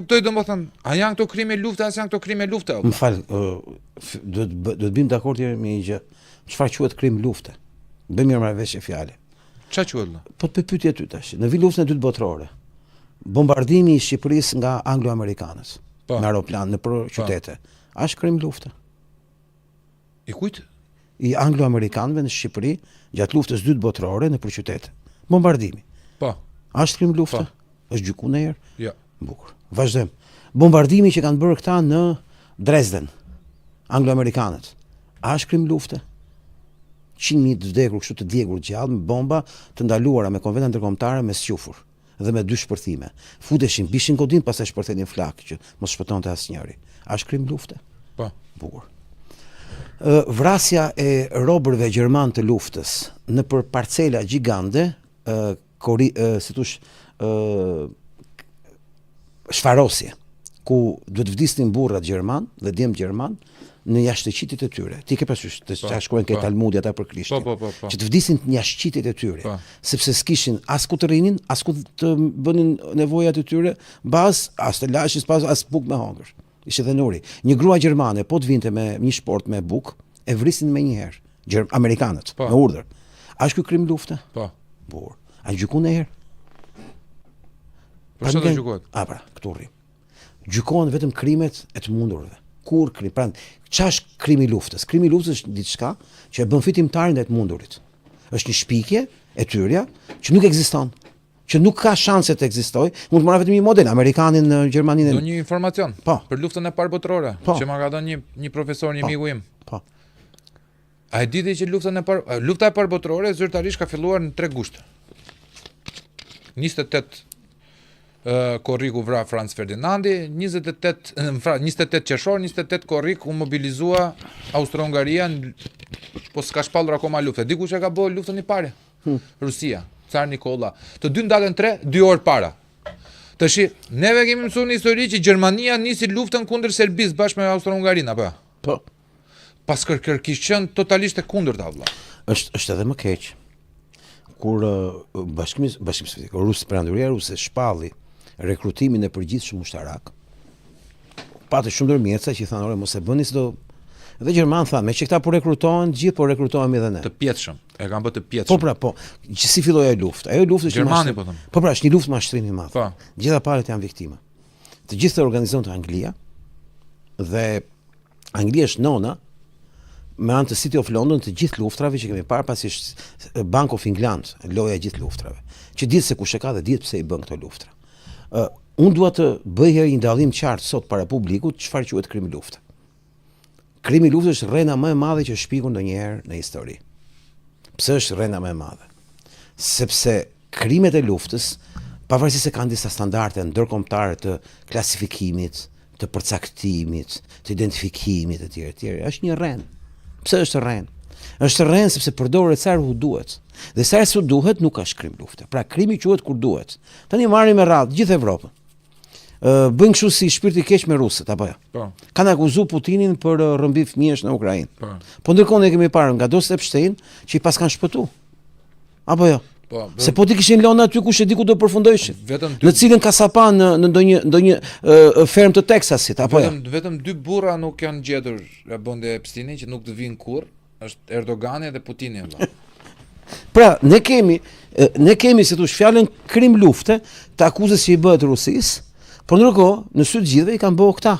Kuptoj domethënë, a janë këto krime lufte, as janë këto krime lufte? Më fal, do të bëjmë dakord me një gjë. Çfarë quhet krim lufte? Bëjmë marrëveshje fjalë. Ç'a quhet? Po të pyetje ty tash. Në luftën e dytë botërore, bombardimi i Shqipërisë nga anglo-amerikanët me aeroplan nëpër qytete, është krim lufte? I kujt? I anglo-amerikanëve në Shqipëri gjatë luftës së dytë botërore nëpër qytete. Bombardimi. Po. Është krim lufte? Është gjykuar ndonjëherë? Jo. Bukur. Vazhdojmë. Bombardimi që kanë bërë këta në Dresden, anglo-amerikanët, a është krim lufte? 100.000 të vdekur, kështu të djegur gjallë me bomba të ndaluara me konventa ndërkombëtare me squfur dhe me 2 shpërthime. Futeshin, bishin godin, pastaj shpërthenin flak që mos shpëtonte asnjëri. A është krim lufte? Po. Bukur. Vrasja e robërve gjerman të luftës nëpër parcela gjigande, si thosh, shfarosje, ku duhet vdisnin burrat gjerman dhe djemt gjerman në jashtëqitit e tyre. Ti ke parasysh të shkruajnë ke Talmudi ata për Krishtin. Që të vdisin në jashtëqitit e tyre, sepse s'kishin as ku të rrinin, as ku të bënin nevojat e tyre, as të lashin pas as bukë me hongër. Ishte dhe nuri. Një grua gjermane po të vinte me një shport me bukë, e vrisin menjëherë amerikanët me urdhër. A është ky krim lufte? Po. Bukur. A gjykon ndonjëherë? Për çfarë do gjykohet? Pra, këtu rrim. Gjykohen vetëm krimet e të mundurve. Kur krim, pra, ç'është krimi i luftës? Krimi i luftës është diçka që e bën fitimtarin e të mundurit. Është një shpikje e tyrja që nuk ekziston, që nuk ka shanse të ekzistojë. Mund të marrë vetëm një model amerikanin në Gjermaninë. Do një informacion për luftën e parë botërore, që ma ka dhënë një profesor, një miku im. Po. A e diti që lufta e parë botërore zyrtarisht ka filluar në 3 gusht. 28 korrik u vra Franz Ferdinandi, 28 qershor, 28 korrik u mobilizua Austro-Hungaria, po s'ka shpallur akoma luftë. Dikush e ka bërë luftën e parë. Rusia, Tsar Nikola. Të dy ndatën 3, 2 orë para. Tashi, neve kemi mësuar në histori që Gjermania nisi luftën kundër Serbisë bashkë me Austro-Hungarinë, apo? Po. Pas kërkisht qenë totalisht e kundërta, vëlla. Është edhe më keq. Kur bashkimi sovjetik, Perandoria ruse shpalli rekrutimin e përgjithshëm ushtarak. Patë shumë ndërmjetësa që i thanë, ore, mos e bëni se do. Dhe Gjerman thanë, me që këta po rekrutohen, gjithë po rekrutohemi edhe ne. Të pjetshëm, e kanë bërë të pjetshëm. Po, që si filloi ajo luftë? Ajo luftë është Gjermani, po them. Po pra, është një luftë mashtrimi i madh. Po. Gjitha palët janë viktima. Të gjithë të organizonte Anglia dhe Anglia është nona me anë të City of London të gjithë luftrave që kemi parë, pasi është Bank of England, loja e gjithë luftrave. Që ditë se kush e ka dhe ditë pse i bën këto luftra. Unë dua të bëj një dallim qartë sot para publikut çfarë quhet krimi i luftës. Krimi i luftës është rrena më e madhe që shpikur ndonjëherë në histori. Pse është rrena më e madhe? Sepse krimet e luftës, pavarësisht se kanë disa standarde ndërkombëtare të klasifikimit, të përcaktimit, të identifikimit etj, është një rrenë. Pse është rrenë? Është rrenë sepse përdoret sa u duhet. Dhe sa u duhet nuk ka krim lufte. Pra krimi quhet kur duhet. Tani marrim me radhë gjithë Evropën. Bëjnë kështu si shpirti i keq me rusët apo jo? Po. Kanë akuzuar Putinin për rrëmbi fëmijësh në Ukrainë. Po ndërkohë ne kemi parë nga Joseph Epstein që i pas kanë shpëtuar. Apo jo? Po. Se po ti kishin lënë aty kush e di ku do përfundojshin. Në cilën kasapan në ndonjë fermë të Texasit apo jo? Vetëm 2 burra nuk janë gjetur e bonde Epsteini që nuk të vinë kurrë, është Erdogani dhe Putini vëlla. Pra, ne kemi si thosh fjalën krim lufte të akuzës që i bëhet Rusisë. Por ndërkohë, në sy të gjithëve i kanë bërë këta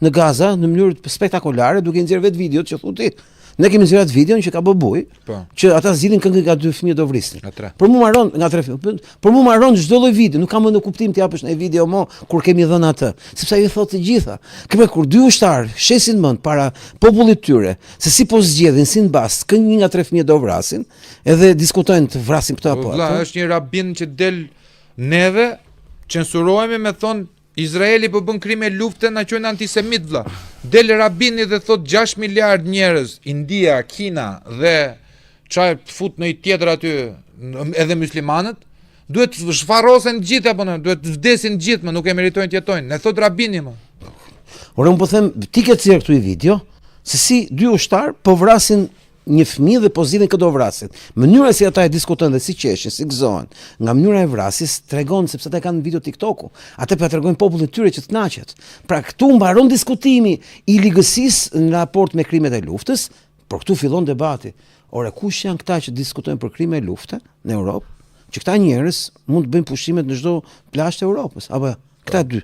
në Gaza në mënyrë spektakolare, duke nxjerrë vetë videot që thotë ti. Ne kemi nxjerrë atë videon që ka bërë buj, që ata zgjidhin këngë nga 2 fëmijë do vrisnin. Por mu marron nga 3 fëmijë. Por mu marron çdo lloj video, nuk kam më në kuptim të japësh një video më kur kemi dhënë atë, sepse ai thotë të gjitha. Këpër kur 2 ushtar shesin mend para popullit tyre, se si po zgjedhin si mbas, këngë nga 3 fëmijë do vrasin, edhe diskutojnë të vrasin këto apo. Vëlla, është një rabin që del neve censurohemi me thon Izraeli po bën krime lufte, na quajnë antisemit vëlla. Del rabini dhe thot 6 miliard njerëz, India, Kina dhe çaj fut në një tjetër aty edhe muslimanët, duhet të shfarrosen gjithë apo duhet të vdesin gjithë, më nuk e meritojnë të jetojnë. Ne thot rabini më. Ora un po them, ti ke thirr këtu i video se si 2 ushtar po vrasin një fëmijë dhe po zgjidhin këto vrasin. Mënyra si ata e diskutojnë dhe si qeshin, si gëzohen, nga mënyra e vrasjes tregon sepse ata kanë video TikToku. Ata po tregojnë popullit tyre që të kënaqet. Pra këtu mbaron diskutimi i ligësisë në raport me krimet e luftës, por këtu fillon debati. Ore, kush janë këta që diskutojnë për krime e lufte në Europë? Që këta njerëz mund të bëjnë pushimet në çdo plazh të Europës, apo këta dy,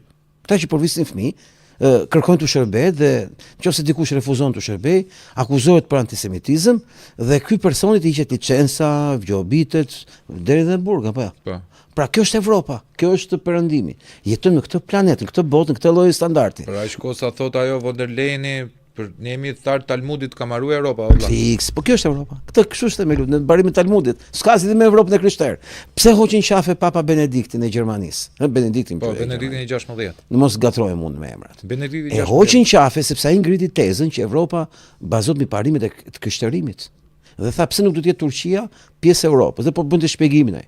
këta që përvisin fëmijë, kërkojnë të shërbejë dhe nëse dikush refuzon të shërbejë, akuzohet për antisemitizëm dhe ky personi i hiqet licenca, vjobitet deri në burg, apo jo? Po. Pra kjo është Evropa, kjo është perëndimi. Jetojmë në këtë planet, në këtë botë, në këtë lloj standardi. Për aq kohë sa thot ajo von der Leyeni, për ne jemi të thartë Talmudit ka marrë Europa, valla. Fiks, po kjo është Evropa. Këtë kështu është themelu në barimin e Talmudit. S'ka si me Evropën e krishterë. Pse hoqin qafe Papa Benediktin e Gjermanisë? Benediktin. Po, Benediktin i 16. Në mos gatrojmë unë me emrat. Benedikti i E 16. hoqin qafe sepse ai ngriti tezën që Evropa bazohet mbi parimet e të krishterimit. Dhe tha pse nuk do të jetë Turqia pjesë e Europës. Dhe po bënte shpjegimin ai.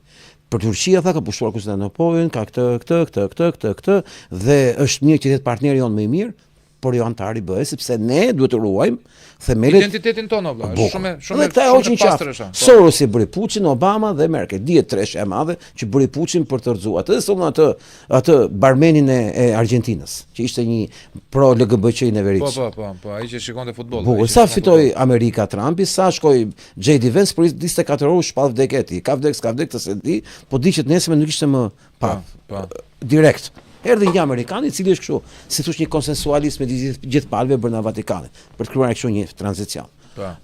Për Turqia tha ka pushtuar Konstantinopolin, ka këtë dhe është mirë që të jetë partneri jonë më i mirë, por jo antar i BE-s sepse ne duhet të ruajmë themelet Identitetin tonë, valla. Shumë dhe këta e hoqin qafë. Sorosi bëri Putin, Obama dhe Merkel. Dihet treshë e madhe që bëri Putin për të rrëzuar. Atë sonë atë barmenin e Argjentinës, që ishte një pro LGBTQ i neveritsh. Po, ai që shikonte futboll. Bukur, sa fitoi Amerika Trumpi, sa shkoi JD Vance për 24 orë shpall vdekje e tij. Ka vdek, s'ka vdek, të se di, po di që nesër nuk ishte më direkt. Erdhi një Amerikan i cili është kështu, si thosh një konsensualist me gjithë palëve brenda Vatikanit, për të krijuar kështu një tranzicion.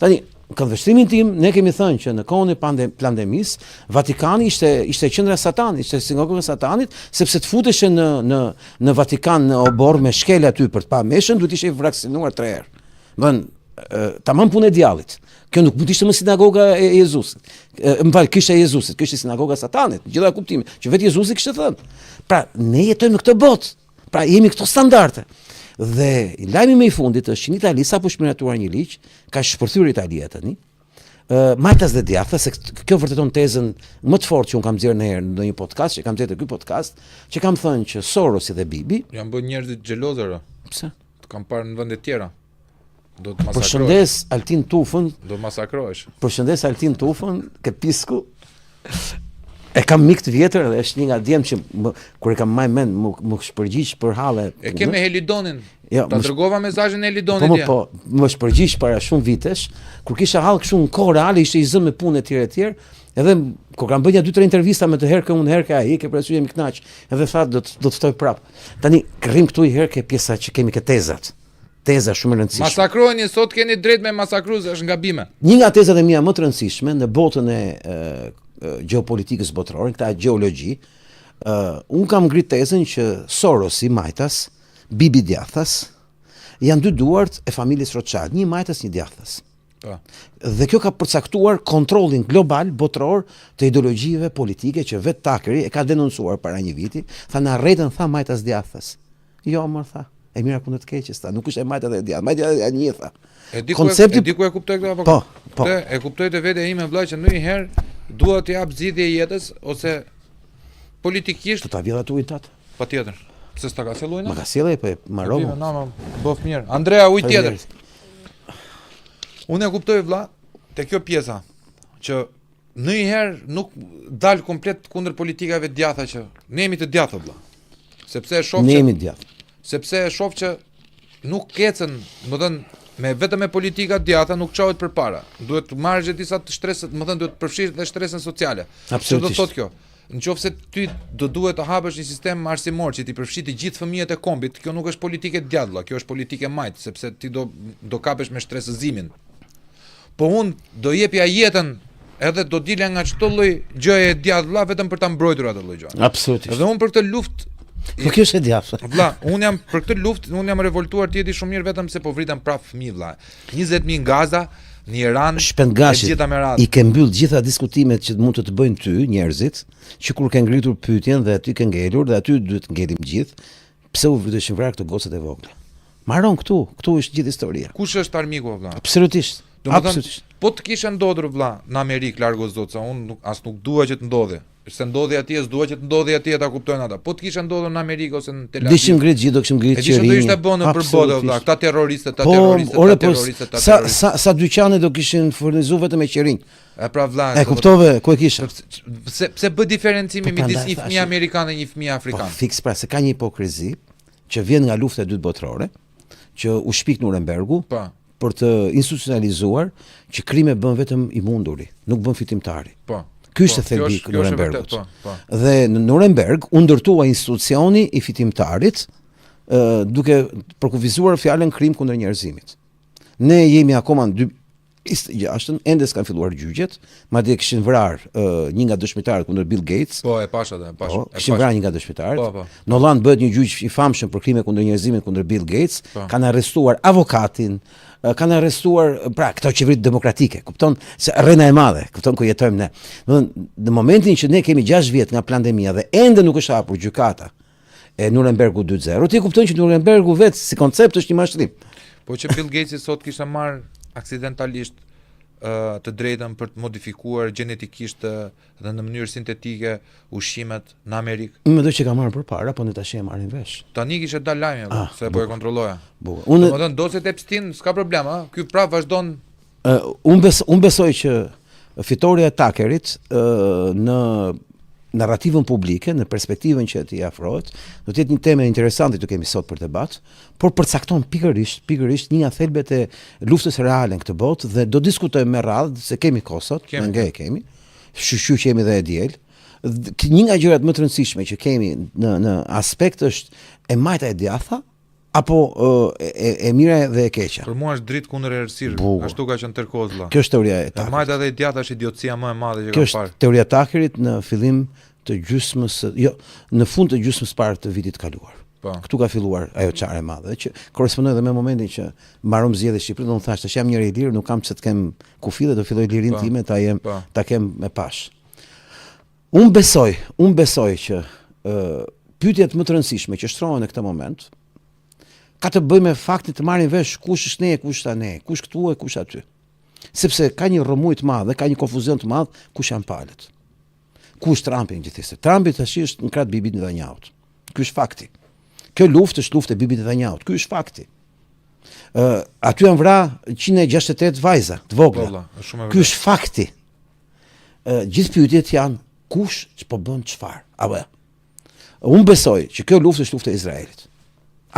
Tani, këndvështrimin tim, ne kemi thënë që në kohën e pandemisë, Vatikani ishte qendra e Satanit, ishte sinagoga e Satanit, sepse të futesh në Vatikan në obor me shkel aty për të pa meshën, duhet ishe vaksinuar 3 herë. Tamam punë e djallit. Kjo nuk mund të ishte më sinagoga e Jezusit. Kisha e Jezusit, kjo ishte sinagoga e Satanit, gjitha kuptimin, që vetë Jezusi kishte thënë. Pra, ne jetojmë në këtë botë. Pra, jemi këto standarde. Dhe lajmi më i fundit është që në Itali sapo shpiratuar një ligj, ka shpërthyer Italia tani. Majtas dhe djathtas, se kjo vërteton tezën më të fortë që un kam nxjerrë në herë në një podcast, që kam nxjerrë ky podcast, që kam thënë që Sorosi dhe Bibi janë bën njerëzit xhelozë. Pse? Kam parë në vende të tjera. Do të masakrohesh. Përshëndes Altin Tufën. Do masakrohesh. Përshëndes Altin Tufën, ke pisku. E kam mik të vjetër dhe është një nga djem që kur e kam marrë mend më shpërgjigj për halle. E ke me Helidonin. Jo, ta dërgova mesazhin e Helidonit dia. Po, më shpërgjigj para shumë vitesh, kur kisha hall kështu në kohë reale, ishte i zënë me punë etj. Edhe kur kam bërë 2-3 intervista me të herë unë herë ai, ke parasysh jemi kënaq. Edhe tha do të ftoj prap. Tani rrim këtu i herë ke pjesa që kemi ke tezat. Teza shumë e rëndësishme. Masakroheni sot, keni drejt me masakrues, është ngabime. Një nga tezat e mia më të rëndësishme në botën e gjeopolitikës botërore, këta gjeologji, unë kam ngrit tezën që Sorosi, Majtas, Bibi djathtas, janë dy duart e familjes Rothschild, një Majtas, një djathtas. Dhe kjo ka përcaktuar kontrollin global botëror të ideologjive politike që vetë Takeri e ka denoncuar para një viti, tha në rretën tha Majtas djathtas. Jo, më tha. E mira kundër të keqes ta, nuk është e majta dhe e djathtë. Majta e një tha. E di ku e kuptoj këtë apo? Po. E kuptoj të vetë ime vëllai që ndonjëherë dua të jap zgjidhje jetës ose politikisht të ta vjedh atë ujin tat. Patjetër. Pse s'ta ka sjell ujin? Ma ka sjellë po marrova. Na bof mirë. Andrea ujë tjetër. Unë e kuptoj vëlla te kjo pjesa që ndonjëherë nuk dal komplet kundër politikave të djathta që ne jemi të djathtë vëlla. Sepse e shoh Ne jemi të djathtë. Sepse e shoh që nuk kecën, më thënë, me vetëm me politika djatha nuk çohet përpara. Duhet të marrësh disa të shtresë, më thënë duhet të përfshirë dhe stresën sociale. Çfarë do thotë kjo? Nëse ty do duhet të hapësh një sistem arsimor që ti përfshi të gjithë fëmijët e kombit, kjo nuk është politike djatha, kjo është politike majt, sepse ti do kapesh me stresëzimin. Po unë do jepja jetën edhe do dilja nga çdo lloj gjëje djatha vetëm për ta mbrojtur atë lloj gjë. Absolutisht. Dhe unë për këtë luftë po kjo është e djathtë. Vlla, unë jam për këtë luftë, unë jam revoltuar ti e di shumë mirë vetëm se po vritem prap fëmijë vlla. 20.000 në Gaza, në Iran, gjitha me radhë. I ke mbyll gjitha diskutimet që mund të bëjnë ty, njerëzit, që kur ke ngritur pyetjen dhe aty ke ngelur dhe aty duhet të ngelim gjithë, pse u vriteshin vrap këto gocat e vogla. Maron këtu është gjithë historia. Kush është armiku vlla? Absolutisht. Absolutisht. Po të kishte ndodhur vlla në Amerikë largo zot, sa unë nuk dua që të ndodhi. Se ndodhi atje, s'dua që të ndodhi atje, ta kuptojnë ata. Po të kishte ndodhur në Amerikë ose në Tel Aviv. Dishim ngrit gjithë, do kishim ngrit qerin. Do ishte bënë për botë vlla, këta terroristë, Sa dyqane do kishin furnizuar vetëm me qerin. E pra vlla. E kuptove ku e kisha. Pse bë diferencimi midis një fëmijë amerikan dhe një fëmijë afrikan? Fiks pra se ka një hipokrizi që vjen nga lufta e dytë botërore, që u shpik Nurembergu. Për të institucionalizuar që krime bën vetëm i munduri, nuk bën fitimtari. Ky ishte thelbi i Nurembergut. Dhe në Nuremberg u ndërtua institucioni i fitimtarit, duke përkufizuar fjalën krim kundër njerëzimit. Ne jemi akoma në 2026, ende s'kan filluar gjyqjet, madje kishin vrarë një nga dëshmitarët kundër Bill Gates. Po, e pash atë, e pash. Kishin vrarë një nga dëshmitarët. Në Holland bëhet një gjyq i famshëm për krime kundër njerëzimit kundër Bill Gates, kanë arrestuar avokatin, kanë arrestuar pra këto qeveritë demokratike, kupton se rrena e madhe, kupton ku jetojmë ne. Në momentin që ne kemi 6 vjet nga pandemia dhe ende nuk është hapur gjykata e Nurembergu 2.0, ti kupton që Nurembergu vetë si koncept është një mashtrim. Po që Bill Gates sot kishte marr aksidentalisht të drejtën për të modifikuar genetikisht dhe në mënyrë sintetike ushqimet në Amerikë. Mendoj që ka marrë përpara, po ne tash e marrin vesh. Tani kishte dalë lajmi, se po e kontrolloja. Unë do të doset Epstein, s'ka problem, ky prap vazhdon. Unë besoj që fitoria e Tuckerit në narrativën publike, në perspektivën që ti afrohet, do të jetë një temë interesante që kemi sot për debat, por përcakton pikërisht një nga thelbet e luftës reale në këtë botë dhe do diskutojmë me radhë se kemi kohë sot, ne kemi. Shqyr që jemi dhe e diel. Një nga gjërat më të rëndësishme që kemi në aspekt është e majta e djatha apo e mira dhe e keqja. Për mua është dritë kundër errësirë, ashtu ka qenë tërkohës vëlla. Kjo është teoria e Tuckerit. E majta dhe e djatha është idiotësia më e madhe që kam parë. Kjo është teoria e Tuckerit në fillim të gjysmës, në fund të gjysmës parë të vitit kaluar. Këtu ka filluar ajo çare e madhe, që korrespondon edhe me momentin që mbaron zgjedhjet në Shqipëri, do të thash tash jam njëri i lirë, nuk kam pse të kem kufi dhe do filloj lirinë time ta kem me pash. Unë besoj që pyetjet më të rëndësishme që shtrohen në këtë moment ka të bëjë me faktin të marrin vesh kush është ne e kush është ne, kush këtu e kush aty. Sepse ka një rrëmuj të madh dhe ka një konfuzion të madh kush janë palët. Ku është Trumpi gjithsesi? Trumpi tash është në krah Bibit Netanyahu. Ky është fakti. Kjo luftë është luftë e Bibit Netanyahu. Ky është fakti. Aty janë vrarë 168 vajza të vogla. Ky është fakti. Gjithë pyetjet janë kush ç'po bën çfarë? Apo unë besoj që kjo luftë është lufta e Izraelit.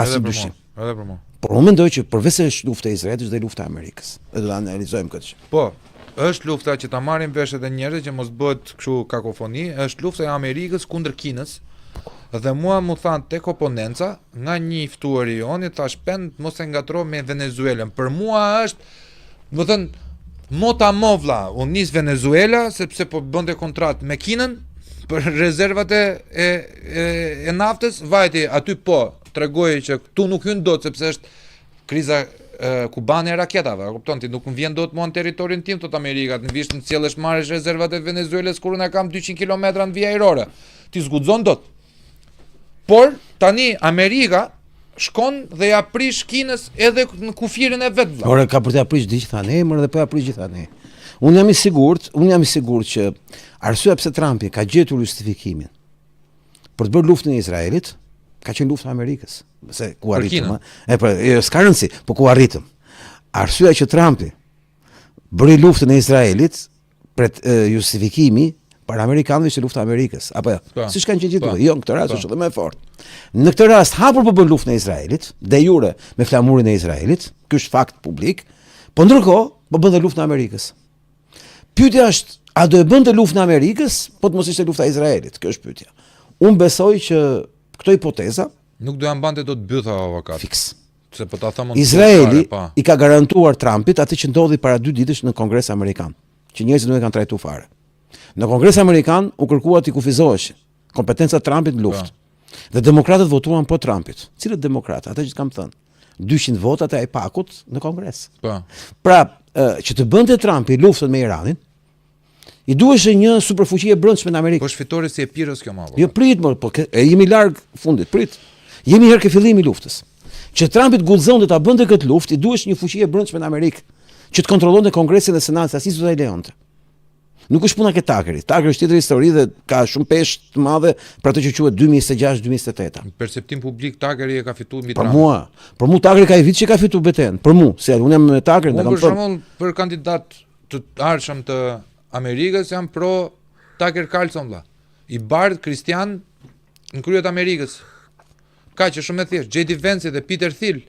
Asnjë dyshim. Edhe për mua. Por unë mendoj që përveç se është lufta e Izraelit, është dhe lufta e Amerikës. Ne do ta analizojmë këtë. Po, është lufta që ta marrin vesh edhe njerëzit që mos bëhet kështu kakofoni, është lufta e Amerikës kundër Kinës. Dhe mua më than tek oponenca, nga një ftuar i joni, thash pend mos e ngatro me Venezuelën. Për mua është, më thën, mota movla, unë nis Venezuela sepse po bënte kontratë me Kinën për rezervat e naftës, vajti aty po tregoi që këtu nuk hyn dot sepse është kriza kubane e raketave, kupton ti, nuk më vjen dot mua në territorin tim tot Amerikat, në vish në cjellesh marrësh rezervat e Venezuelës kur unë kam 200 kilometra në vija ajrore. Ti zguxon dot. Por tani Amerika shkon dhe ja prish Kinës edhe në kufirin e vet vëlla. Ora ka për të prish gjithanë emër dhe po ja prish gjithanë. Unë jam i sigurt që arsyeja pse Trumpi ka gjetur justifikimin për të bërë luftën e Izraelit ka qenë lufta e Amerikës, se ku arritëm. S'ka rëndësi, po ku arritëm. Arsyeja që Trumpi bëri luftën e Izraelit për justifikimi para amerikanëve ishte lufta e Amerikës, apo jo? Siç kanë qenë gjithmonë. Jo, në këtë rast është edhe më fort. Në këtë rast hapur po bën luftën e Izraelit, de jure me flamurin e Izraelit, ky është fakt publik, po ndërkohë po bën dhe luftën e Amerikës. Pyetja është, a do e bënte luftën e Amerikës, po të mos ishte lufta e Izraelit? Kjo është pyetja. Unë besoj që këto hipoteza nuk do ja mbante dot bytha avokat. Fiks. Se po ta them Izraeli i ka garantuar Trumpit atë që ndodhi para 2 ditësh në Kongres Amerikan, që njerëzit nuk e kanë trajtuar fare. Në Kongres Amerikan u kërkua të kufizoheshin kompetencat Trumpit në luftë. Dhe demokratët votuan po Trumpit. Cilët demokratë? Ata që kam thënë. 200 votat e pakut në Kongres. Pra, që të bënte Trumpi luftën me Iranin, i duhej një superfuqi e brendshme në Amerikë. Po është fitore si e pirës kjo mavo. Jo prit, po jemi larg fundit, prit. Jemi herë ke fillimi i luftës. Që Trumpi të guxonte ta bënte këtë luftë, i duhej një fuqi e brendshme në Amerikë që të kontrollonte Kongresin dhe Senatin, asnjë do ta lejonte. Nuk është puna e Tuckerit. Tucker është tjetër histori dhe ka shumë peshë të madhe për atë që quhet 2026-2028. Në perceptim publik Tuckeri e ka fituar mbi Për Trump. mua Tuckeri ka i vit që ka fituar betejën. Për mua, se unë jam me Tuckerin, Unë për shembull për kandidat të ardhshëm të Amerikës jam pro Tucker Carlson vlla. I bardh kristian në kryet Amerikës. Kaq që shumë e thjesht. J.D. Vance dhe Peter Thiel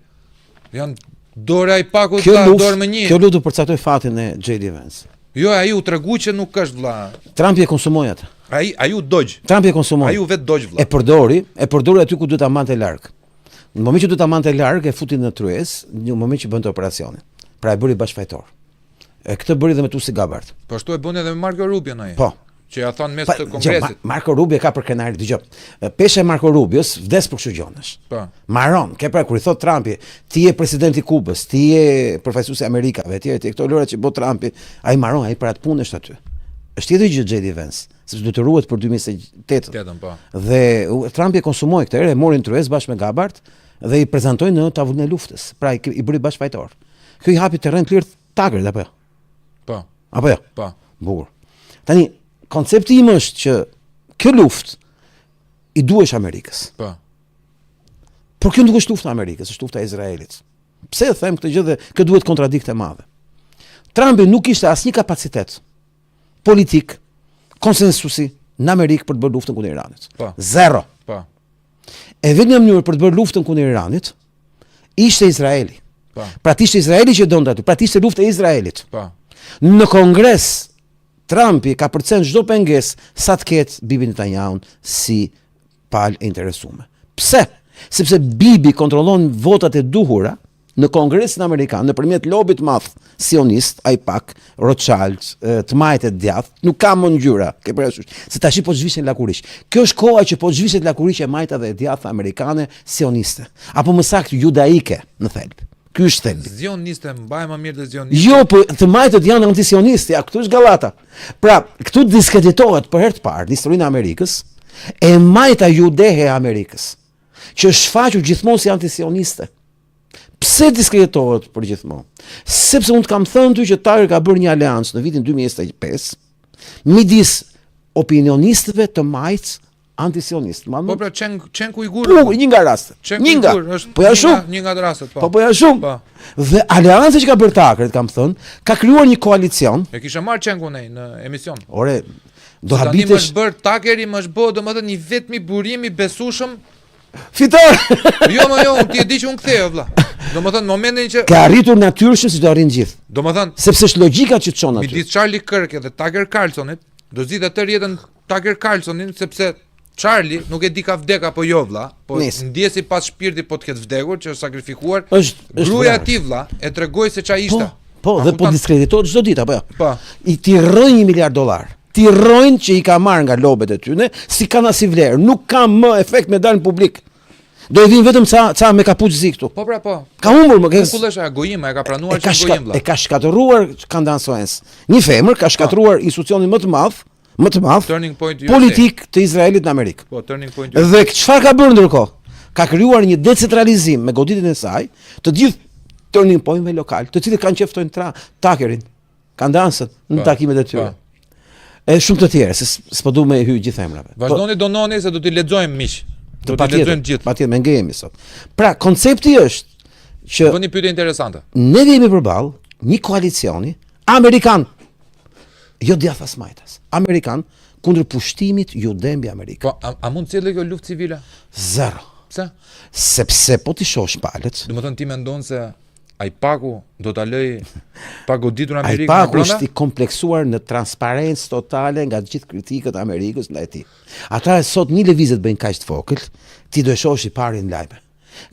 janë dora i pakut ta dorë më një. Kjo luftë përcaktoi fatin e J.D. Vance. Jo, ai u tregu që nuk është vlla. Trumpi e konsumoi atë. Ai u dogj. Trumpi e konsumoi. Ai u vet dogj vlla. E përdori aty ku duhet ta mante larg. Në moment që duhet ta mante larg e futi në tryezë, në moment që bënte operacionin. Pra e bëri bashkëfajtor. E këtë bëri edhe me Tulsi Gabbard. Po ashtu e bën edhe me Marco Rubio ai. Po. Që ja thon mes të kongresit. Marco Rubio ka për krenari, dëgjoj. Pesha e Marco Rubios vdes për kështu gjonesh. Po. Maron, ke pra kur i thot Trumpi, ti je presidenti i Kubës, ti je përfaqësuesi i Amerikave, etj, këto lëra që bë Trumpi, ai maron, ai për atë punë është aty. Është tjetër gjë J.D. Vance, sepse do të ruhet për 2028. Tetën, po. Dhe Trumpi e konsumoi këtë herë, e mori në tryezë bashkë me Gabbard dhe i prezantoi në tavullin e luftës. Pra i bëri bashkëfajtor. Kjo i hapi terren të lirë Tuckerit apo jo? Po. Apo jo? Po. Bukur. Tani koncepti im është që kjo luftë i duhesh Amerikës. Po. Por kjo nuk është lufta e Amerikës, është lufta e Izraelit. Pse e them këtë gjë dhe kjo duhet kontradikte madhe. Trumpi nuk kishte asnjë kapacitet politik, konsensusi në Amerikë për të bërë luftën kundër Iranit. Po. Zero. Po. E vetmja mënyrë për të bërë luftën kundër Iranit ishte Izraeli. Po. Pra ishte Izraeli që donte aty, pra ishte lufta e Izraelit. Po. Në Kongres Trumpi ka përcen çdo pengesë sa të ketë Bibi Netanyahu si palë e interesuar. Pse? Sepse Bibi kontrollon votat e duhura në Kongresin Amerikan nëpërmjet lobit të madh sionist, AIPAC, Rothschild, të majtë të djathtë, nuk ka më ngjyra, ke parasysh. Se tash po zhvishen lakurish. Kjo është koha që po zhvishet lakurish e majta dhe e djathta amerikane sioniste, apo më saktë judaike në thelb. Ky është thelbi. Zioniste, mbaj më mirë të zioniste. Jo, po të majtët janë antisionistë, ja, këtu është gallata. Pra, këtu diskreditohet për herë të parë në historinë e Amerikës e majta judehe e Amerikës, që është shfaqur gjithmonë si antisioniste. Pse diskreditohet për gjithmonë? Sepse unë të kam thënë ty që Tucker ka bërë një aleancë në vitin 2025 midis opinionistëve të majtë antisionistë. Po pra Çenku Ujgur. Një nga rastet. Një nga. Po ja shumë. Një nga rastet, po. Po ja shumë. Po. Dhe aleanca që ka bërë Tucker, kam thënë, ka krijuar një koalicion. E kisha marrë Çenkun në emision. Ore, do Tani habitesh. më është bërë Tuckeri, më është bërë domethënë një vetmi burim i besueshëm. Fitor. Jo, ti e di që unë kthej vëlla. Domethënë momentin që ka arritur natyrshëm si do arrin gjithë. Domethënë sepse është logjika që të çon aty. Midis Charlie Kirk dhe Tucker Carlsonit, do zgjidhë të jetën Tucker Carlsonin sepse Charlie nuk e di ka vdek apo jo vlla, po ndjesi pas shpirti po të ketë vdekur që është sakrifikuar. Gruaja e tij vlla e tregoi se ç'a ishte. Po, dhe po diskreditohet çdo ditë apo jo? Po. I ti rrojnë $1 miliard. Ti rrojnë që i ka marrë nga lobet e tyre, si kanë as i vlerë, nuk ka më efekt me dalë në publik. Do i vinë vetëm ca me kapuçzi këtu. Po pra po. Ka humbur më ke. Kullesha gojim, e ka pranuar që gojim vlla. E ka shkatëruar Candace Owens. Një femër ka shkatëruar institucionin më të madh turning point politik të Izraelit në Amerikë. Po, turning point. Dhe çfarë ka bërë ndërkohë? Ka krijuar një decentralizim me goditjen e saj, të gjithë turning point-ve lokal, të cilët kanë qeftojnë Tuckerin, Candace në takimet e tyre. E shumë të tjerë, se s'po du me hyj gjithë emrave. Vazhdoni dononi se do t'i lexojmë miq. Do t'i lexojmë gjithë. Patjetër, me ngejemi sot. Pra, koncepti është që bëni pyetje interesante. Ne jemi përballë një koalicioni amerikan, jo djathtas majtas, amerikan kundër pushtimit jude mbi Amerikën. Po, a mund të cillë kjo luftë civile? Zero. Pse? Sepse po ti shohësh palët. Domethënë ti mendon se AIPAC-u do ta lëj pa goditur Amerikën brenda? AIPAC-u është i kompleksuar në transparencë totale nga të gjithë kritikët e Amerikës ndaj tij. Ata sot një lëvizje të bëjnë kaq të vogël, ti do e shohësh i pari në lajme.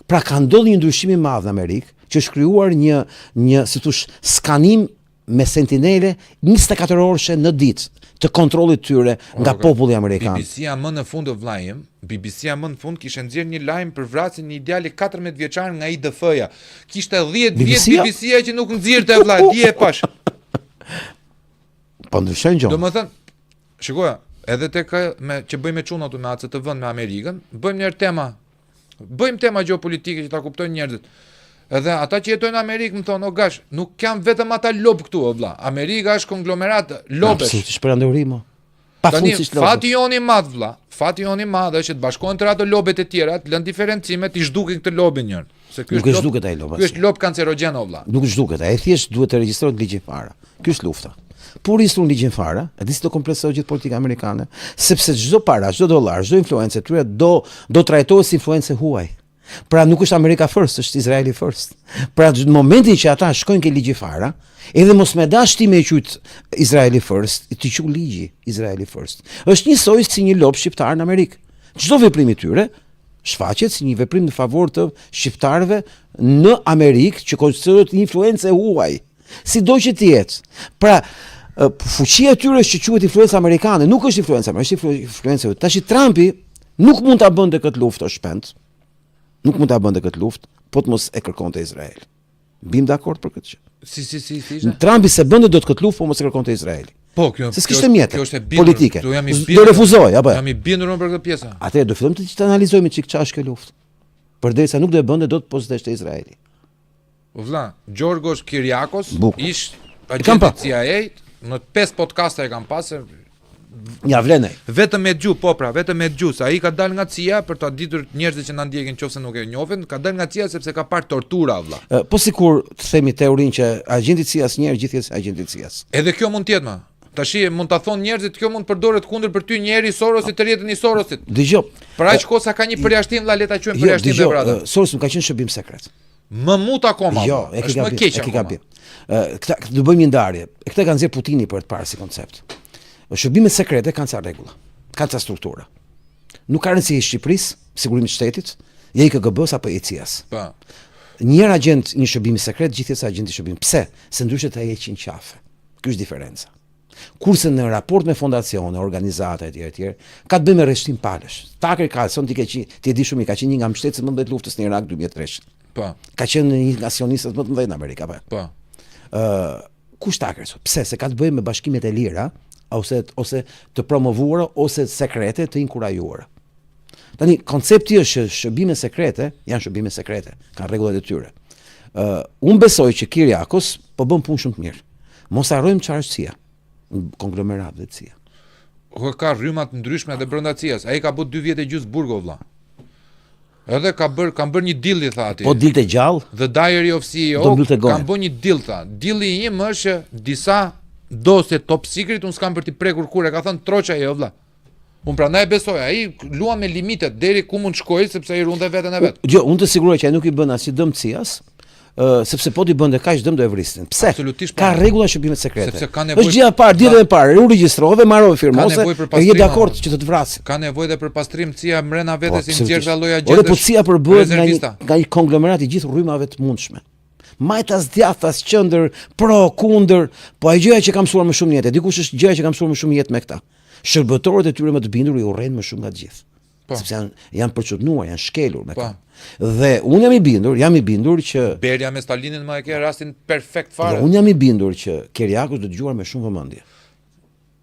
Pra ka ndodhur një ndryshim i madh në Amerikë, që është krijuar një si thosh skanim me sentinele 24 orëshe në ditë të kontrollit tyre nga populli amerikan. BBC-a më në fund vllajëm, BBC-a më në fund kishte nxjerrë një lajm për vrasjen e një djali 14 vjeçar nga IDF-ja. Kishte 10 vjet BBC-a që nuk nxirrte vllaj, di e pash. Po ndryshon gjë. Domethënë, shikoja, edhe tek që bëjmë me çunat me ACTV-n me Amerikën, bëjmë një tema. Bëjmë tema gjeopolitike që ta kuptojnë njerëzit. Edhe ata që jetojnë në Amerikë më thonë, o gash, nuk janë vetëm ata lob këtu, o vlla. Amerika është konglomerat lobesh. Absolutisht për ndërrim. Tani fati jon i madh vlla. Fati jon i madh është të bashkohen të ato lobet e tjera, të lënë diferencimet, i zhdukin këtë lobin njën. Se ky është zhduket ai lob. Ky është lob kancerogjen o vlla. Nuk zhduket, ai thjesht duhet të regjistrohet ligjin fare. Ky është lufta. Por regjistron ligjin fare, e di si do kompleksoj gjithë politika amerikane, sepse çdo para, çdo dollar, çdo influencë tyre do trajtohet si influencë huaj. Pra nuk është Amerika first, është Izraeli first. Pra në momentin që ata shkojnë ke ligji fara, edhe mos me dash ti me qyt Izraeli first, ti quh ligji Izraeli first. Është njësoj si një lob shqiptar në Amerikë. Çdo veprim i tyre shfaqet si një veprim në favor të shqiptarëve në Amerikë që konsiderohet influencë huaj. Sido që të jetë. Pra fuqia e tyre që quhet influencë amerikane, nuk është influencë amerikane, është influencë. Tash Trumpi nuk mund ta bënte këtë luftë o shpend. Nuk mund ta bënte këtë luftë, po të mos e kërkonte Izrael. Bim dakord për këtë gjë. Si. Trumpi se bënte dot këtë luftë, po mos e kërkonte Izraeli. Po, kjo s'kishte mjetë politike. Do refuzoj, apo? Jam i bindur për këtë pjesë. Atëherë do fillojmë të analizojmë çik ç'është kjo luftë. Përderisa nuk do e bënte dot po s'deshte Izraeli. Vlla, Gjorgos Kyriakos ish agenti CIA, në 5 podcaste e kam pasur. Ja vlenej. Vetëm me gjuhë, po pra, vetëm me gjuhë, sa ai ka dalë nga CIA për ta ditur njerëzit që na ndjekin nëse nuk e njohin, ka dalë nga CIA sepse ka parë tortura vlla. Po sikur të themi teorinë që agenti i CIA-s njerë gjithjes agenti i CIA-s. Edhe kjo mund të jetë më. Tashi mund ta thonë njerëzit kjo mund të përdoret kundër për ty njëri Sorosit të rjetën i Sorosit. Dëgjoj. Për aq kohë sa ka një përjashtim vlla, le ta quajmë përjashtim dhe brada. Soros nuk ka qenë shërbim sekret. Më mut akoma. Jo, është më keq akoma. Këta do bëjmë një ndarje. Këta kanë nxjerr Putini për të parë si koncept. Shërbimet sekrete kanë ca rregulla, kanë ca struktura. Nuk ka rëndësi i Shqipërisë, sigurimi i shtetit, ja i KGB-s apo i CIA-s. Po. Një agent një shërbimi sekret gjithsesi agent i shërbimit. Pse? Se ndryshe ta heqin qafe. Ky është diferenca. Kurse në raport me fondacione, organizata etj, ka të bëjë me rreshtim palësh. Tucker Carlson ti e di shumë, ka qenë një nga mbështetësit më të mëdhenj të luftës në Irak 2003. Po. Ka qenë një nga sionistët më të mëdhenj në Amerikë, apo? Po. Kush Tucker? Pse? Se ka të bëjë me bashkimet e lira ose të promovuara ose sekrete të inkurajuara. Tani koncepti është që shërbime sekrete janë shërbime sekrete, kanë rregullat e tyre. Unë besoj që Kyriakos po bën punë shumë të mirë. Mos harrojmë çfarë është CIA, konglomerat dhe CIA. Ka rryma të ndryshme edhe brenda CIA-s. Ai ka bërë 2 vjet e gjys burgo vlla. Edhe kanë bërë një deal i tha aty. Po dilte gjallë. The Diary of CEO kanë bërë një deal tha. Deali im është disa dosje top secret unë s'kam për t'i prekur kur e ka thënë troqa jo vlla. Unë prandaj besoj, ai luan me limitet deri ku mund shkojë sepse ai runte veten e vet. Jo, unë të siguroj që ai nuk i bën asnjë dëm CIA-s, sepse po t'i bënte kaq dëm do e vrisnin. Pse? Ka rregulla shërbimet sekrete. Sepse ka nevojë. Është gjë e parë, ditën e parë, u regjistrove, marrove firmose, e je dakord që të vrasin. Ka nevojë edhe për pastrim CIA mrena vetes si nxjerr dha lloja gjetësh. Ore po CIA përbëhet nga një konglomerat i gjithë rrymave të mundshme. Majtas djathtas qendër pro kundër, po ai gjëja që kam mësuar më shumë jetë, dikush është gjëja që kam mësuar më shumë jetë me këta. Shërbëtorët e tyre më të bindur i urrejnë më shumë nga të gjithë. Sepse janë përçudnuar, janë shkelur me këta. Dhe unë jam i bindur që Beria me Stalinin më e ke rastin perfekt fare. Unë jam i bindur që Kyriakos do të dëgjuar me shumë vëmendje.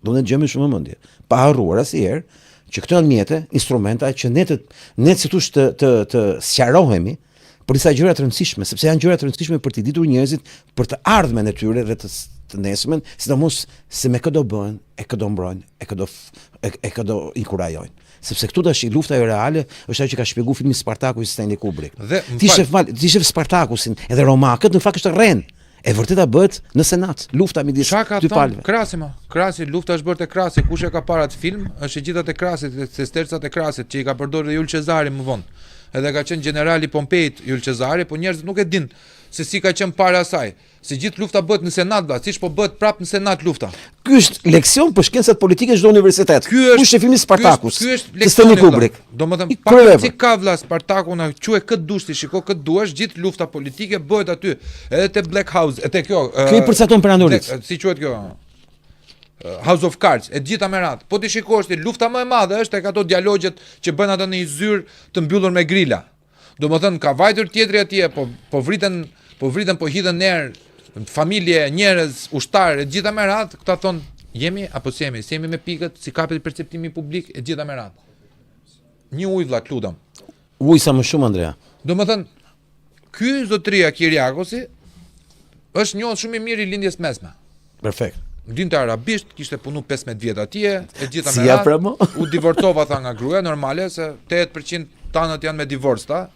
Do të dëgjojë me shumë vëmendje. Pa harruar asnjëherë që këto janë mjete, instrumenta që ne si thosh të sqarohemi për disa gjëra të rëndësishme, sepse janë gjëra të rëndësishme për t'i ditur njerëzit për të ardhmen e tyre dhe të nesërmen, sidomos se me këdo bëhen, e këdo mbrojnë, e këdo inkurajojnë. Sepse këtu tash lufta e reale është ajo që ka shpjeguar filmi Spartaku i Stanley Kubrick. Ti shef Spartakusin, edhe romakët në fakt është rren. E vërteta bëhet në Senat, lufta midis dy palëve. Krasi, lufta është bërë te Krasi, kush e ka parë atë film, është e gjitha te Krasit, te stercat e Krasit që i ka përdorur Jul Cezari më vonë. Edhe ka qenë generali Pompeit Jul Cezari, po njerëzit nuk e din se si ka qenë para asaj. Se gjithë lufta bëhet në Senat, valla, siç po bëhet prapë në Senat lufta. Ky është leksion për shkencat politike çdo universitet. Kush e filmi Spartakus? Ky është leksioni Kubrick. Domethënë pak si ka vlla Spartaku na quaj kët dush ti, shiko kët duash, gjithë lufta politike bëhet aty. Edhe te Black House, te kjo. Kjo i përcakton perandorit. Si quhet kjo? House of Cards, e gjitha me radhë. Po ti shikosh ti, lufta më e madhe është tek ato dialogjet që bën ato në një zyrë të mbyllur me grila. Domethënë ka vajtur tjetri atje, po vriten, po hidhen nerë familje, njerëz, ushtarë, e gjitha me radhë, këta thonë jemi apo s'jemi me pikët, si kapet perceptimi publik, e gjitha me radhë. Një ujë vlla, lutem. Ujë sa më shumë Andrea. Domethënë ky zotëria Kyriakosi është njohur shumë i mirë i lindjes mesme. Perfekt. Dinte arabisht, kishte punu 15 vjet atje, e gjitha Si me ja radhë. pra mo? U divorcova tha nga gruaja, normale se 80% tanët janë me divorc ta.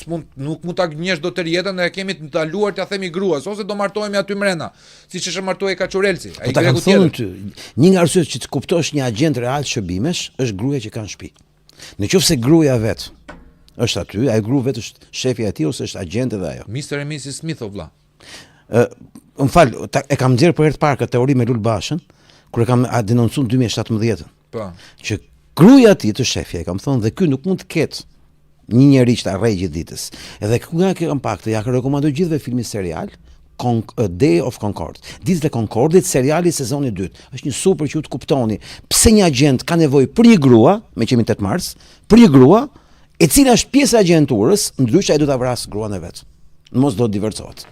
Nuk mund ta gënjesh dot të jetën dhe e kemi të ndaluar t'ia themi gruas ose do martohemi aty mrena, siç është martuar Kaçurelci, ai Po ta kam greku thonë tjetër. ty, një nga arsyet që të kuptosh një agent real shërbimesh është gruaja që ka në shtëpi. Nëse gruaja vet është aty, ai grua vet është shefi i tij ose është agent edhe ajo. Mr. and Mrs. Smith o vlla. Më fal, e kam nxjerr për herë të parë këtë teori me Lul Bashën, kur e kam denoncuar në 2017-ën. Po. Që gruaja e tij të shefja, e kam thonë, dhe ky nuk mund të ketë një njerëz që ta rrej gjithë ditës. Edhe nga kam pak të ja rekomandoj gjithëve filmin serial A Day of Concord. Ditët e Concordit, seriali sezoni 2. Është një super që ju të kuptoni pse një agent ka nevojë për një grua, me qemin 8 mars, për një grua e cila është pjesë e agjenturës, ndryshe ai do ta vrasë gruan e vet. Mos do të divorcohet.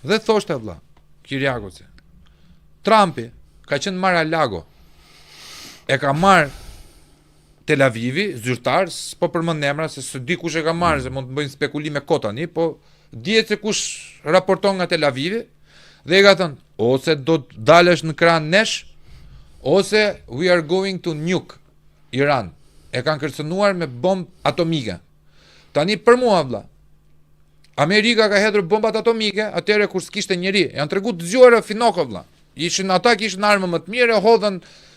Dhe thoshte vlla, Kyriakosi. Trumpi ka qenë Mar-a-Lago. E ka marr Tel Avivi, zyrtar, po përmend emra se s'di kush e ka marrë, se mund të bëjnë spekulime kot tani, po dihet se kush raporton nga Tel Avivi dhe i ka thënë, ose do të dalësh në krah nesh, ose we are going to nuke Iran. E kanë kërcënuar me bombë atomike. Tani për mua vlla, Amerika ka hedhur bombat atomike, atëherë kur s'kishte njeri. Janë tregu dëgjuara Finoko vlla. Ata kishin armë më të mira, hodhën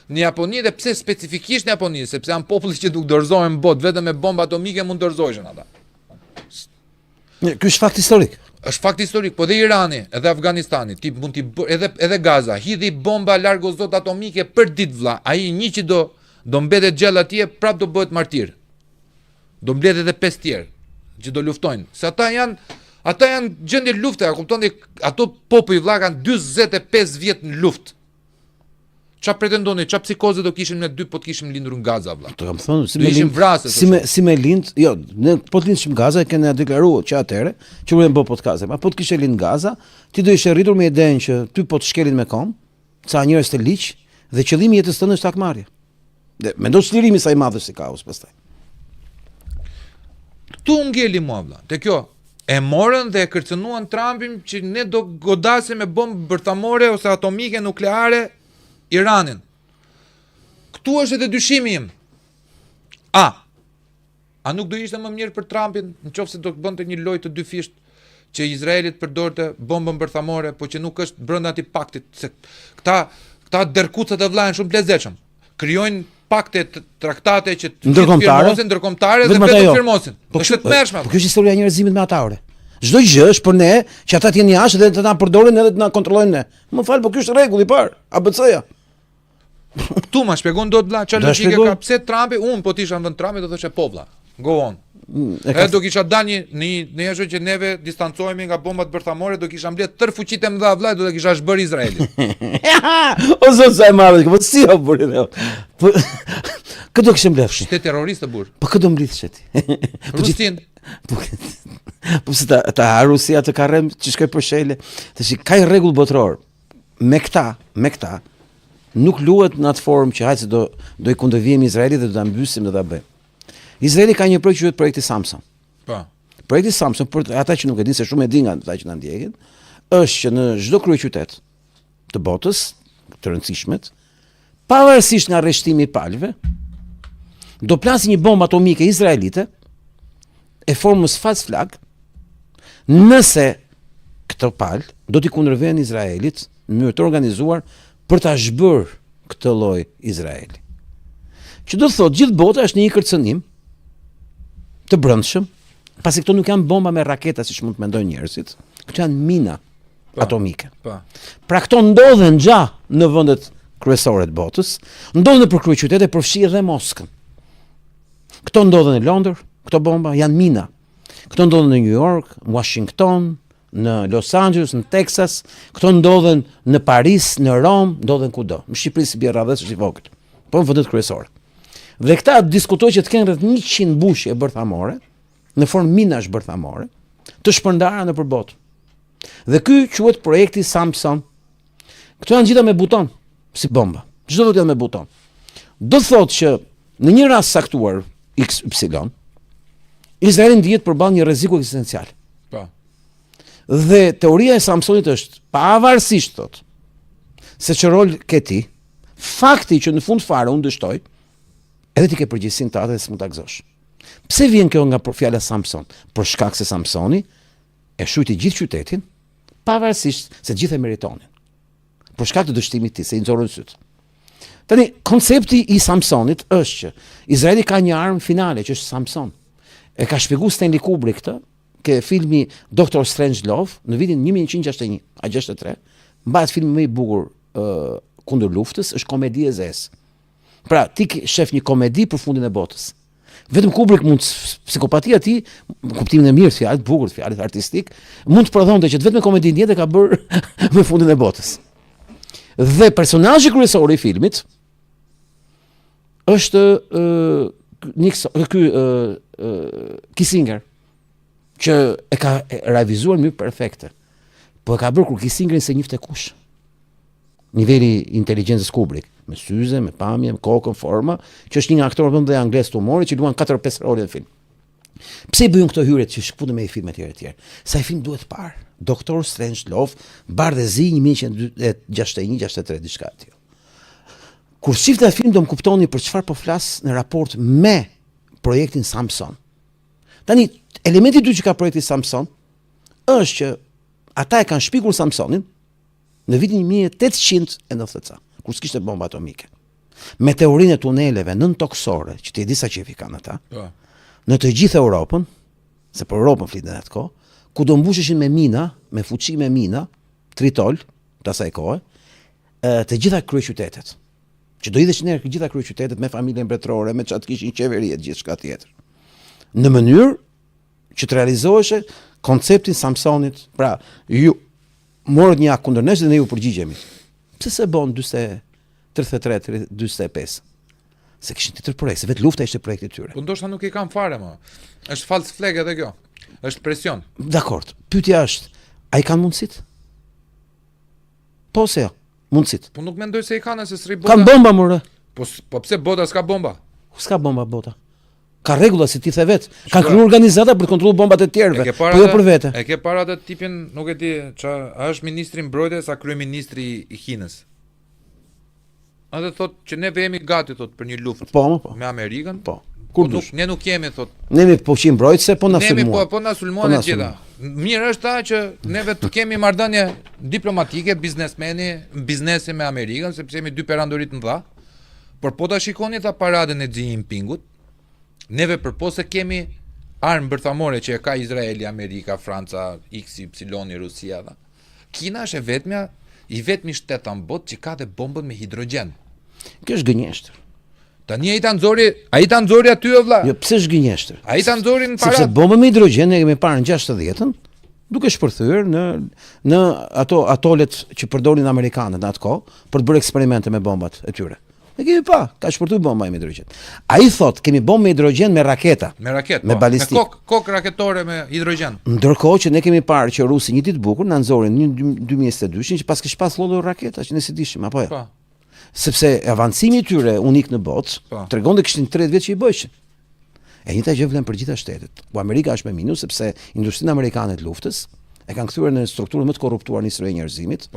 në Japoni dhe pse specifikisht në Japoni, sepse janë popull që nuk dorëzohen në botë, vetëm me bomba atomike mund dorëzoheshin ata. Ky është fakt historik. Është fakt historik, po dhe Irani, edhe Afganistani, tip mund t'i edhe Gaza, hidhi bomba larg o zot atomike për ditë vlla. Ai një që do mbetet gjallë atje, prap do bëhet martir. Do mbledh edhe 5 tjerë që do luftojnë. Se ata janë gjendje lufte, a kuptoni, ato popull vlla kanë 45 vjet në luftë. Ç'a pretendoni, ç'a psikoze do kishin ne dy po të kishim lindur në Gaza vlla? Të kam thënë, Do ishim vrasës. si me lind, jo, ne po të lindshim Gaza, kena deklaruar që atëre, që u bë podcast, ma po të kishe lind Gaza, ti do ishe rritur me idenë që ty po të shkelin me kom, ca njerëz të liq dhe qëllimi i jetës tënde është takmarrje. Dhe mendo çlirimi sa i madh si kaos pastaj. Tu ngeli mua vlla. Te kjo e morën dhe e kërcënuan Trumpin që ne do godasim me bombë bërthamore ose atomike nukleare Iranin. Këtu është edhe dyshimi im. A nuk do ishte më mirë për Trumpin nëse do të bënte një lojë të dy fisht që Izraelit përdorte bombën bërthamore, po që nuk është brenda atij paktit, se këta derkucat e vllajën shumë të lezetshëm. Krijojnë pakte, traktate që të ndërkombëtare dhe vetë firmosin. Është të mëshme. Po kjo është historia e njerëzimit me ata ore. Çdo gjë është për ne, që ata të jenë jashtë dhe të na përdorin edhe të na kontrollojnë ne. Më fal, po ky është rregulli i parë, ABC-ja. Tu ma shpjegon dot vlla çfarë logjike ka, pse Trumpi, po tisha në vend Trumpi do thoshte po vlla. Go on. Do kisha dalë në ashtu që neve distancohemi nga bombat bërthamore, do kisha mbledh tër fuqitë e mëdha vllai, do ta kisha zbër Izraelin. O zot sa e madhe, po si o burri. Po kë do kishim mbledh? Shtet terroristë burr. Po kë do mbledh ti? Rusin. Po se ta Rusia të karrem që shkoj për shele. Tash ka një rregull botror. Me këta nuk luhet në atë formë që hajtë se do i kundërvijemi Izraelit dhe do ta mbysim dhe ta bëjmë. Izraeli ka një projekt që quhet projekti Samson. Po. Projekti Samson, për ata që nuk e dinë, se shumë e dinë ata që na ndjekin, është që në çdo kryeqytet të botës, të rëndësishmet, pavarësisht nga arrestimi i palëve, do plasë një bombë atomike izraelite e formës fas flag, nëse këtë palë do t'i kundërvehen Izraelit në mënyrë të organizuar për ta zhbër këtë lloj Izraeli. Që do të thotë gjithë bota është në një kërcënim të brendshëm, pasi këto nuk janë bomba me raketa siç mund të mendojnë njerëzit. Këto janë mina atomike. Po. Pra këto ndodhen gjatë në vendet kryesore të botës, ndodhen nëpër kryeqytete, përfshi edhe Moskën. Këto ndodhen në Londër, këto bomba janë mina. Këto ndodhen në New York, në Washington, në Los Angeles, në Texas, këto ndodhen në Paris, në Rom, ndodhen kudo. Në Shqipëri si bie radhës është i vogël. Po në vendet kryesore. Dhe këta diskutojnë që të kenë rreth 100 bushje bërthamore, në formë minash bërthamore, të shpërndara nëpër botë. Dhe ky quhet projekti Samson. Këto janë gjitha me buton, si bomba. Çdo do të jetë me buton. Do thotë që në një rast saktuar XY, Izraeli ndihet përballë një rreziku ekzistencial. Po. Dhe teoria e Samsonit është, pavarësisht thot, se që rol ke ti, fakti që në fund fare unë dështoj, edhe ti ke përgjegjësinë të atë dhe s'mund ta gëzosh. Pse vjen kjo nga fjala Samson? Për shkak se Samsoni e shujti gjithë qytetin, pavarësisht se gjithë e meritonin. Për shkak të dështimit të tij, se i nxorën syt. Tani, koncepti i Samsonit është që Izraeli ka një armë finale që është Samson. E ka shpjeguar Stanley Kubrick këtë, ke filmi Dr. Strangelove në vitin 1961-63, mbahet filmi më i bukur kundër luftës, është komedi e zezë. Pra, ti shef një komedi për fundin e botës. Vetëm Kubrick mund, psikopatia ti, kuptimin e mirë të fjalët, bukur të fjalët, artistik, mund të prodhonte që vetëm komedin tjetër ka bërë me fundin e botës. Dhe personazhi kryesor i filmit është Kissinger, që e ka realizuar në mënyrë perfekte. Po e ka bërë kur Kissingerin se njifte kush. Niveli inteligjencës Kubrick, me syze, me pamje, me kokën, forma, që është një aktor vëndë dhe angles të humorit që luan 4-5 role në film. Pse i bëjnë këto hyrjet që shkputën me i film e tjerë? Sa i film duhet parë. Dr. Strangelove, Bardezi 1961-63 diçka aty. Kur shifte e film do më kuptoni për çfarë po flas në raport me projektin Samson. Tani, elementi i dytë që ka projekti Samson është që ata e kanë shpikur Samsonin në vitin 1890, kur s'kishte bomba atomike. Me teorinë e tuneleve nën-toksore, që ti e di sa qefi kanë ata, në të gjithë Europën, se për Europën flitet atë kohë, ku do mbusheshin me mina, me fuqi me mina, tritol, të asaj kohe, të gjitha kryeqytetet. Që do hidheshin erë gjitha kryeqytetet me familjen mbretërore, me çat kishin qeveriet, gjithçka tjetër. Në mënyrë që të realizoheshe konceptin Samsonit, pra ju morët një akë kundër nesh dhe ne ju përgjigjemi. Pse se bon 33-45? Se kishin tjetër projekt, se vetë lufta ishte projekti i tyre. Po ndoshta nuk i kam fare më. Është false flag edhe kjo. Është presion. Dakord. Pyetja është, a i kanë mundësit? Po se jo, mundësit. Po nuk mendoj se i kanë se s'ri bota. Kanë bomba more. Po pse bota s'ka bomba? S'ka bomba bota. Ka rregulla si ti the vet. Kanë krijuar organizata për të kontrolluar bombat e tjerëve, po jo për vete. E ke para atë tipin, nuk e di, a është ministri i mbrojtjes a kryeministri i Kinës? Atë thotë që ne jemi gati thotë për një luftë. Po. Me Amerikën. Po. Kur ne nuk jemi thotë. Ne jemi fuqi mbrojtëse, po na sulmuan. Po na sulmuan e gjitha. Mirë është ta që neve të kemi marrëdhënie diplomatike, biznesi me Amerikën, sepse jemi dy perandorit të mëdha. Por po ta shikoni ta paradën e Xi Jinpingut, neve përpose kemi armë bërthamore që e ka Izraeli, Amerika, Franca, XY, Rusia dhe. Kina është i vetmi shtet në botë që ka dhe bombën me hidrogen. Kjo është gënjeshtër. Tani ai ta nxori aty o vlla. Jo, pse është gënjeshtër? Ai ta nxori në para. Sepse bombën me hidrogen e kemi parë në 60-ën, duke shpërthyer në ato atolet që përdorin amerikanët në atë kohë për të bërë eksperimente me bombat e tyre. E kemi pa, ka shpërthyer bomba me hidrogen. Ai thot, kemi bombë me hidrogen me raketa. Me balistik. Me kokë raketore me hidrogen. Ndërkohë që ne kemi parë që rusi një ditë bukur na nxorin në 2022 që pas kish pas lloj raketa që ne si dishim apo jo. Sepse avancimi i tyre unik në botë tregonte kishin 30 vjet që i bëjshin. E njëjta gjë vlen për gjitha shtetet. Po Amerika është me minus sepse industrinë amerikane të luftës e kanë kthyer në strukturën më të korruptuar në historinë e njerëzimit.